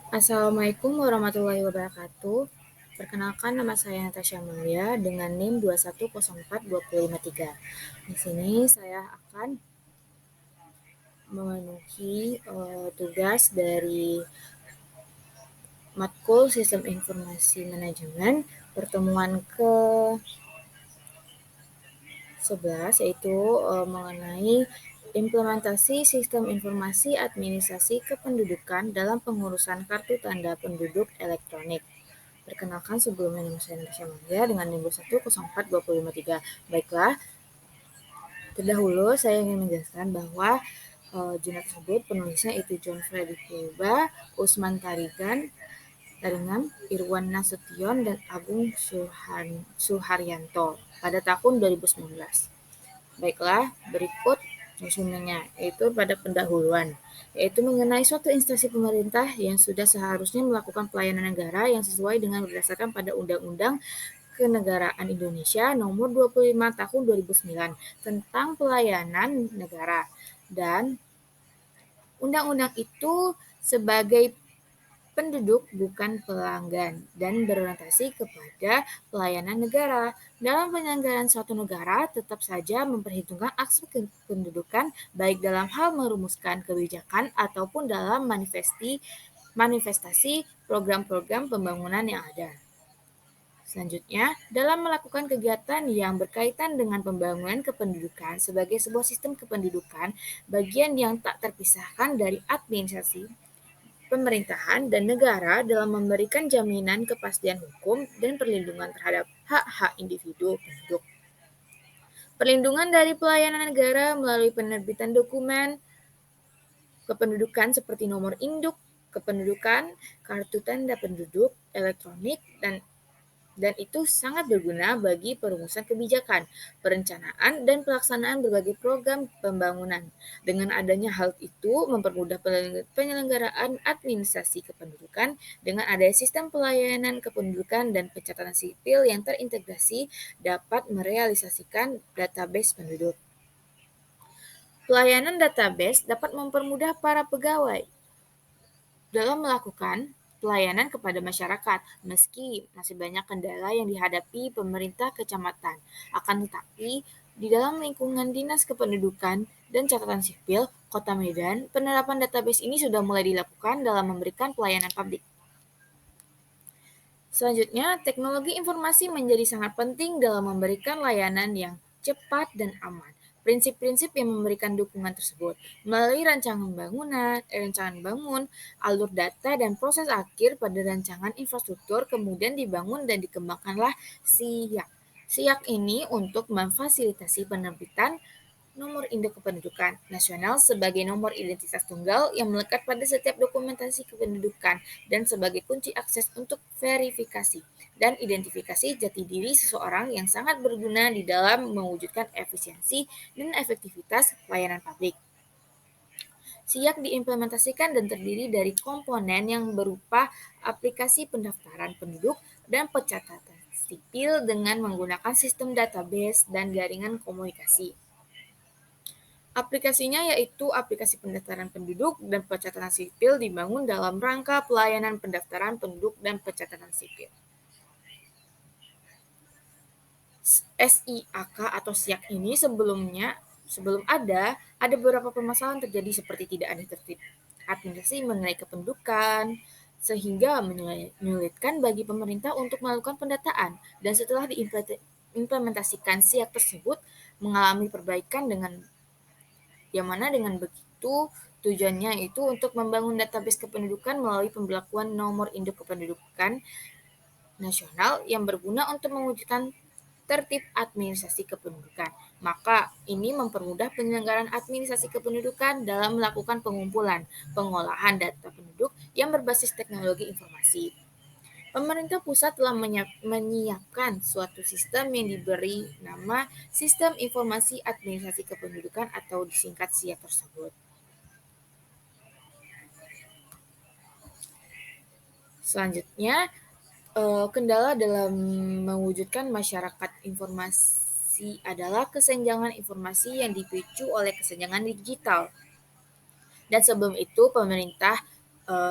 Assalamualaikum warahmatullahi wabarakatuh. Perkenalkan nama saya Natasha Mulia dengan NIM 2104253. Di sini saya akan memenuhi tugas dari matkul Sistem Informasi Manajemen pertemuan ke-11 yaitu mengenai implementasi sistem informasi administrasi kependudukan dalam pengurusan kartu tanda penduduk elektronik. Perkenalkan sebelumnya nama saya Natasha Maria dengan NIM 1042053. Baiklah, terdahulu saya ingin menjelaskan bahwa jurnal tersebut penulisnya itu John Frederick Purba, Usman Taringan, Irwan Nasution, dan Agung Suharyanto pada tahun 2019. Baiklah, berikut resumenya, yaitu pada pendahuluan, yaitu mengenai suatu instansi pemerintah yang sudah seharusnya melakukan pelayanan negara yang sesuai dengan berdasarkan pada Undang-Undang Kenegaraan Indonesia Nomor 25 Tahun 2009 tentang Pelayanan Negara, dan undang-undang itu sebagai penduduk bukan pelanggan dan berorientasi kepada pelayanan negara. Dalam penyelenggaraan suatu negara tetap saja memperhitungkan aspek kependudukan baik dalam hal merumuskan kebijakan ataupun dalam manifestasi program-program pembangunan yang ada. Selanjutnya, dalam melakukan kegiatan yang berkaitan dengan pembangunan kependudukan sebagai sebuah sistem kependudukan, bagian yang tak terpisahkan dari administrasi, pemerintahan, dan negara dalam memberikan jaminan kepastian hukum dan perlindungan terhadap hak-hak individu penduduk. Perlindungan dari pelayanan negara melalui penerbitan dokumen kependudukan seperti nomor induk kependudukan, kartu tanda penduduk elektronik, dan itu sangat berguna bagi perumusan kebijakan, perencanaan, dan pelaksanaan berbagai program pembangunan. Dengan adanya hal itu, mempermudah penyelenggaraan administrasi kependudukan dengan adanya sistem pelayanan kependudukan dan pencatatan sipil yang terintegrasi dapat merealisasikan database penduduk. Pelayanan database dapat mempermudah para pegawai dalam melakukan pelayanan kepada masyarakat, meski masih banyak kendala yang dihadapi pemerintah kecamatan. Akan tetapi, di dalam lingkungan Dinas Kependudukan dan Catatan Sipil Kota Medan, penerapan database ini sudah mulai dilakukan dalam memberikan pelayanan publik. Selanjutnya, teknologi informasi menjadi sangat penting dalam memberikan layanan yang cepat dan aman. Prinsip-prinsip yang memberikan dukungan tersebut melalui rancangan bangun, alur data, dan proses akhir pada rancangan infrastruktur kemudian dibangun dan dikembangkanlah SIAK. SIAK ini untuk memfasilitasi penerbitan nomor induk kependudukan nasional sebagai nomor identitas tunggal yang melekat pada setiap dokumentasi kependudukan dan sebagai kunci akses untuk verifikasi dan identifikasi jati diri seseorang yang sangat berguna di dalam mewujudkan efisiensi dan efektivitas pelayanan publik. SIAK diimplementasikan dan terdiri dari komponen yang berupa aplikasi pendaftaran penduduk dan pencatatan sipil dengan menggunakan sistem database dan jaringan komunikasi. Aplikasinya yaitu aplikasi pendaftaran penduduk dan pencatatan sipil dibangun dalam rangka pelayanan pendaftaran penduduk dan pencatatan sipil. SIAK atau SIAK ini sebelum ada beberapa permasalahan terjadi seperti tidak ada tertib administrasi mengenai kependudukan, sehingga menyulitkan bagi pemerintah untuk melakukan pendataan. Dan setelah diimplementasikan SIAK tersebut mengalami perbaikan yang mana dengan begitu tujuannya itu untuk membangun database kependudukan melalui pembelakuan nomor induk kependudukan nasional yang berguna untuk mewujudkan tertib administrasi kependudukan. Maka ini mempermudah penyelenggaraan administrasi kependudukan dalam melakukan pengumpulan, pengolahan data penduduk yang berbasis teknologi informasi. Pemerintah pusat telah menyiapkan suatu sistem yang diberi nama Sistem Informasi Administrasi Kependudukan atau disingkat SIA tersebut. Selanjutnya, kendala dalam mewujudkan masyarakat informasi adalah kesenjangan informasi yang dipicu oleh kesenjangan digital. Dan sebelum itu pemerintah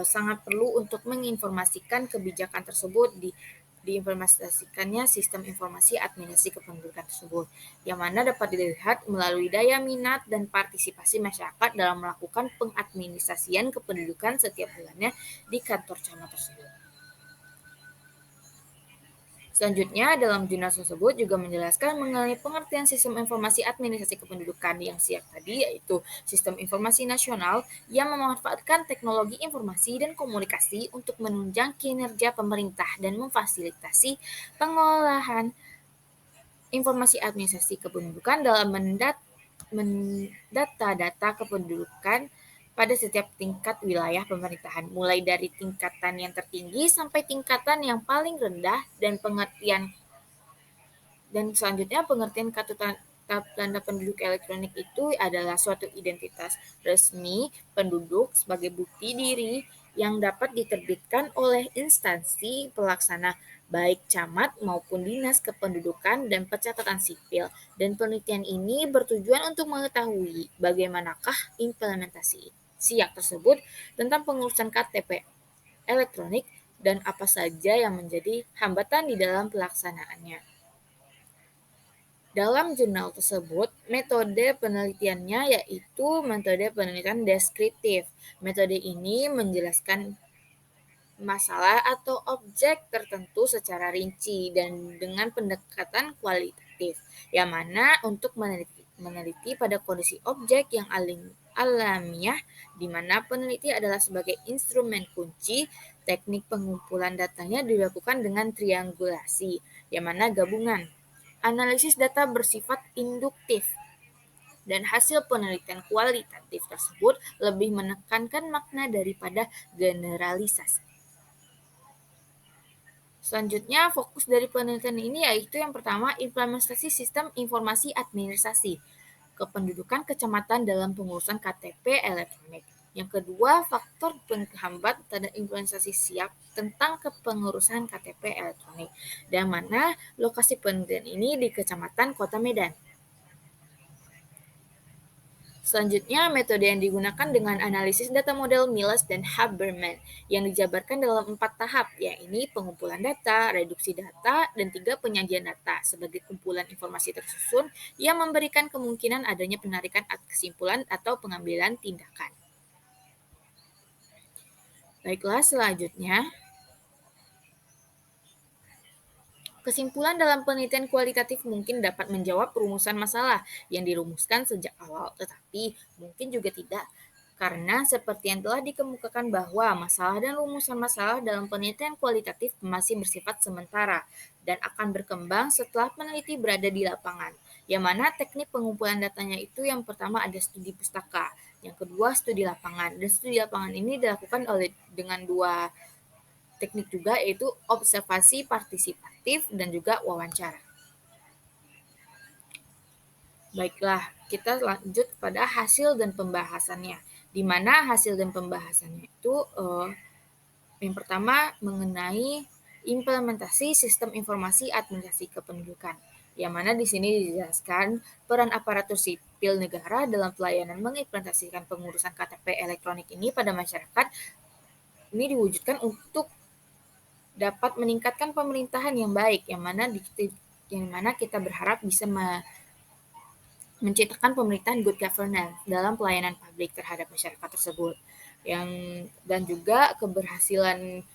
sangat perlu untuk menginformasikan kebijakan tersebut diinformasikannya sistem informasi administrasi kependudukan tersebut, yang mana dapat dilihat melalui daya minat dan partisipasi masyarakat dalam melakukan pengadministrasian kependudukan setiap bulannya di kantor camat tersebut. Selanjutnya, dalam jurnal tersebut juga menjelaskan mengenai pengertian sistem informasi administrasi kependudukan yang siap tadi, yaitu sistem informasi nasional yang memanfaatkan teknologi informasi dan komunikasi untuk menunjang kinerja pemerintah dan memfasilitasi pengolahan informasi administrasi kependudukan dalam mendata data kependudukan pada setiap tingkat wilayah pemerintahan, mulai dari tingkatan yang tertinggi sampai tingkatan yang paling rendah, dan selanjutnya pengertian kartu tanda penduduk elektronik itu adalah suatu identitas resmi penduduk sebagai bukti diri yang dapat diterbitkan oleh instansi pelaksana baik camat maupun dinas kependudukan dan pencatatan sipil, dan penelitian ini bertujuan untuk mengetahui bagaimanakah implementasi SIAK tersebut tentang pengurusan KTP elektronik dan apa saja yang menjadi hambatan di dalam pelaksanaannya. Dalam jurnal tersebut, metode penelitiannya yaitu metode penelitian deskriptif. Metode ini menjelaskan masalah atau objek tertentu secara rinci dan dengan pendekatan kualitatif, yang mana untuk meneliti pada kondisi objek yang alamiah, di mana peneliti adalah sebagai instrumen kunci. Teknik pengumpulan datanya dilakukan dengan triangulasi, yang mana gabungan analisis data bersifat induktif, dan hasil penelitian kualitatif tersebut lebih menekankan makna daripada generalisasi. Selanjutnya, fokus dari penelitian ini yaitu yang pertama, implementasi sistem informasi administrasi kependudukan kecamatan dalam pengurusan KTP elektronik. Yang kedua, faktor penghambat pada implementasi SIAK tentang kepengurusan KTP elektronik, dan mana lokasi penelitian ini di Kecamatan Kota Medan. Selanjutnya, metode yang digunakan dengan analisis data model Miles dan Habermas yang dijabarkan dalam 4 tahap, yaitu pengumpulan data, reduksi data, dan 3 penyajian data sebagai kumpulan informasi tersusun yang memberikan kemungkinan adanya penarikan kesimpulan atau pengambilan tindakan. Baiklah, selanjutnya, kesimpulan dalam penelitian kualitatif mungkin dapat menjawab rumusan masalah yang dirumuskan sejak awal, tetapi mungkin juga tidak, karena seperti yang telah dikemukakan bahwa masalah dan rumusan masalah dalam penelitian kualitatif masih bersifat sementara dan akan berkembang setelah peneliti berada di lapangan, yang mana teknik pengumpulan datanya itu yang pertama ada studi pustaka, yang kedua studi lapangan, dan studi lapangan ini dilakukan dengan 2 teknik juga, yaitu observasi partisipatif dan juga wawancara. Baiklah, kita lanjut pada hasil dan pembahasannya, di mana hasil dan pembahasannya itu yang pertama mengenai implementasi sistem informasi administrasi kependudukan, yang mana di sini dijelaskan peran aparatur sipil negara dalam pelayanan mengimplementasikan pengurusan KTP elektronik ini pada masyarakat. Ini diwujudkan untuk dapat meningkatkan pemerintahan yang baik, yang mana kita berharap bisa menciptakan pemerintahan good governance dalam pelayanan publik terhadap masyarakat tersebut, dan juga keberhasilan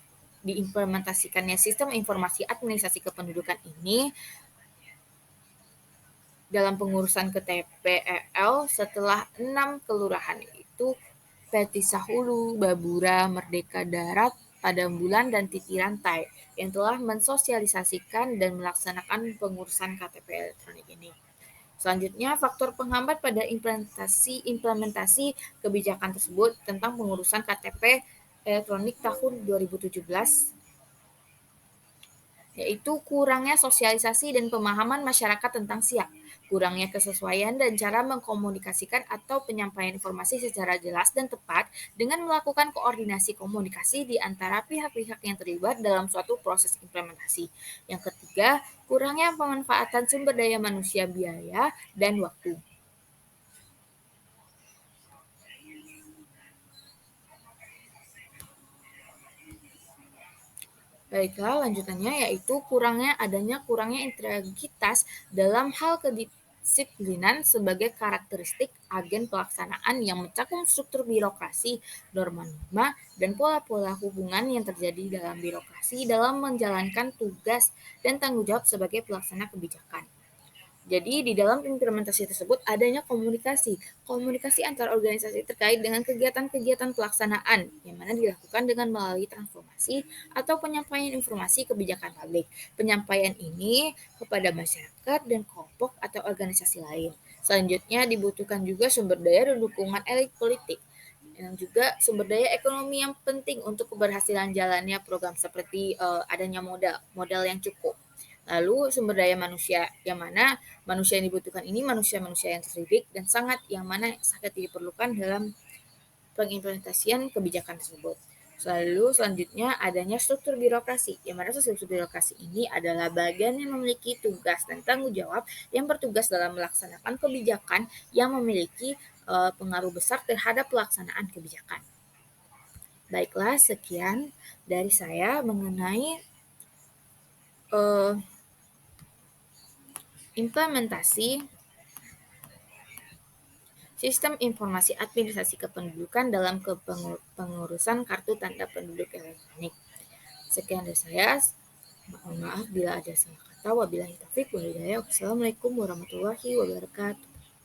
diimplementasikannya sistem informasi administrasi kependudukan ini dalam pengurusan KTP-EL setelah 6 kelurahan itu Petisah Hulu, Babura, Merdeka Darat, Padambulan, dan Titi Rantai yang telah mensosialisasikan dan melaksanakan pengurusan KTP elektronik ini. Selanjutnya, faktor penghambat pada implementasi kebijakan tersebut tentang pengurusan KTP elektronik tahun 2017, yaitu kurangnya sosialisasi dan pemahaman masyarakat tentang SIAK, kurangnya kesesuaian dan cara mengkomunikasikan atau penyampaian informasi secara jelas dan tepat dengan melakukan koordinasi komunikasi di antara pihak-pihak yang terlibat dalam suatu proses implementasi. Yang ketiga, kurangnya pemanfaatan sumber daya manusia, biaya, dan waktu. Baiklah, lanjutannya yaitu kurangnya integritas dalam hal kedisiplinan sebagai karakteristik agen pelaksanaan yang mencakup struktur birokrasi, norma-norma, dan pola-pola hubungan yang terjadi dalam birokrasi dalam menjalankan tugas dan tanggung jawab sebagai pelaksana kebijakan. Jadi di dalam implementasi tersebut adanya komunikasi antar organisasi terkait dengan kegiatan-kegiatan pelaksanaan yang mana dilakukan dengan melalui transformasi atau penyampaian informasi kebijakan publik. Penyampaian ini kepada masyarakat dan kelompok atau organisasi lain. Selanjutnya dibutuhkan juga sumber daya dan dukungan elit politik yang juga sumber daya ekonomi yang penting untuk keberhasilan jalannya program seperti adanya modal yang cukup. Lalu sumber daya manusia, yang mana manusia yang dibutuhkan ini manusia-manusia yang terdidik dan yang mana sangat diperlukan dalam pengimplementasian kebijakan tersebut. Lalu selanjutnya adanya struktur birokrasi, yang mana struktur birokrasi ini adalah bagian yang memiliki tugas dan tanggung jawab yang bertugas dalam melaksanakan kebijakan yang memiliki pengaruh besar terhadap pelaksanaan kebijakan. Baiklah, sekian dari saya mengenai uh, implementasi sistem informasi administrasi kependudukan dalam pengurusan kartu tanda penduduk elektronik. Sekian dari saya. Mohon maaf bila ada salah kata. Wabillahi taufiq wal hidayah. Wassalamualaikum warahmatullahi wabarakatuh.